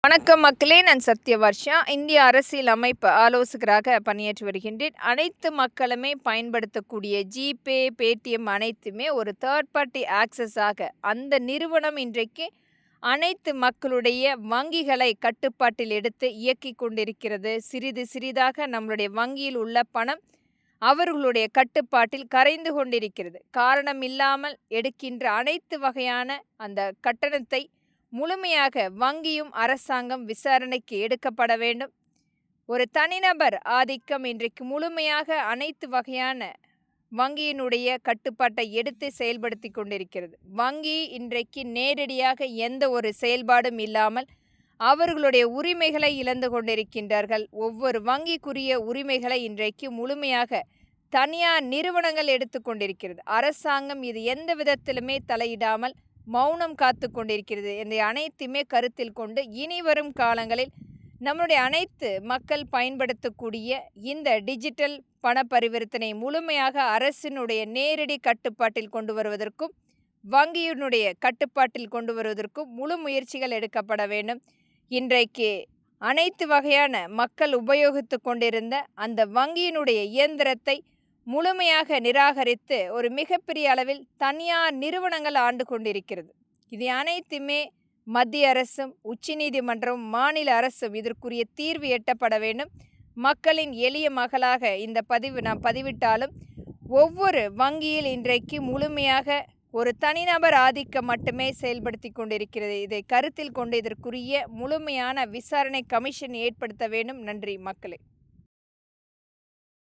வணக்கம் மக்களே, நான் சத்யவர்ஷா. இந்திய அரசியல் அமைப்பு ஆலோசகராக பணியாற்றி வருகின்றேன். அனைத்து மக்களுமே பயன்படுத்தக்கூடிய ஜிபே, பேடிஎம் அனைத்துமே ஒரு தேர்ட் பார்ட்டி ஆக்சஸாக அந்த நிறுவனம் இன்றைக்கு அனைத்து மக்களுடைய வங்கிகளை கட்டுப்பாட்டில் எடுத்து இயக்கிக் கொண்டிருக்கிறது. சிறிது சிறிதாக நம்மளுடைய வங்கியில் உள்ள பணம் அவர்களுடைய கட்டுப்பாட்டில் கரைந்து கொண்டிருக்கிறது. காரணம் இல்லாமல் எடுக்கின்ற அனைத்து வகையான அந்த கட்டணத்தை முழுமையாக வங்கியும் அரசாங்கம் விசாரணைக்கு எடுக்கப்பட வேண்டும். ஒரு தனிநபர் ஆதிக்கம் இன்றைக்கு முழுமையாக அனைத்து வகையான வங்கியினுடைய கட்டுப்பாட்டை எடுத்து செயல்படுத்தி கொண்டிருக்கிறது. வங்கி இன்றைக்கு நேரடியாக எந்த ஒரு செயல்பாடும் இல்லாமல் அவர்களுடைய உரிமைகளை இழந்து கொண்டிருக்கின்றார்கள். ஒவ்வொரு வங்கிக்குரிய உரிமைகளை இன்றைக்கு முழுமையாக தனியார் நிறுவனங்கள் எடுத்து கொண்டிருக்கிறது. அரசாங்கம் இது எந்த விதத்திலுமே தலையிடாமல் மௌனம் காத்து கொண்டிருக்கிறது. இந்த அனைத்துமே கருத்தில் கொண்டு இனி வரும் காலங்களில் நம்முடைய அனைத்து மக்கள் பயன்படுத்தக்கூடிய இந்த டிஜிட்டல் பண பரிவர்த்தனை முழுமையாக அரசினுடைய நேரடி கட்டுப்பாட்டில் கொண்டு வருவதற்கும் வங்கியினுடைய கட்டுப்பாட்டில் கொண்டு வருவதற்கும் முழு முயற்சிகள் எடுக்கப்பட வேண்டும். இன்றைக்கு அனைத்து வகையான மக்கள் உபயோகித்து கொண்டிருந்த அந்த வங்கியினுடைய இயந்திரத்தை முழுமையாக நிராகரித்து ஒரு மிகப்பெரிய அளவில் தனியார் நிறுவனங்கள் ஆண்டு கொண்டிருக்கிறது. இது அனைத்துமே மத்திய அரசும் உச்சநீதிமன்றம் மாநில அரசும் இதற்குரிய தீர்வு எட்டப்பட வேண்டும். மக்களின் எளிய மகளாக இந்த பதிவு நான் பதிவிட்டாலும் ஒவ்வொரு வங்கியில் இன்றைக்கு முழுமையாக ஒரு தனிநபர் ஆதிக்கம் மட்டுமே செயல்படுத்தி கொண்டிருக்கிறது. இதை கருத்தில் கொண்டு இதற்குரிய முழுமையான விசாரணை கமிஷன் ஏற்படுத்த வேண்டும். நன்றி மக்களே.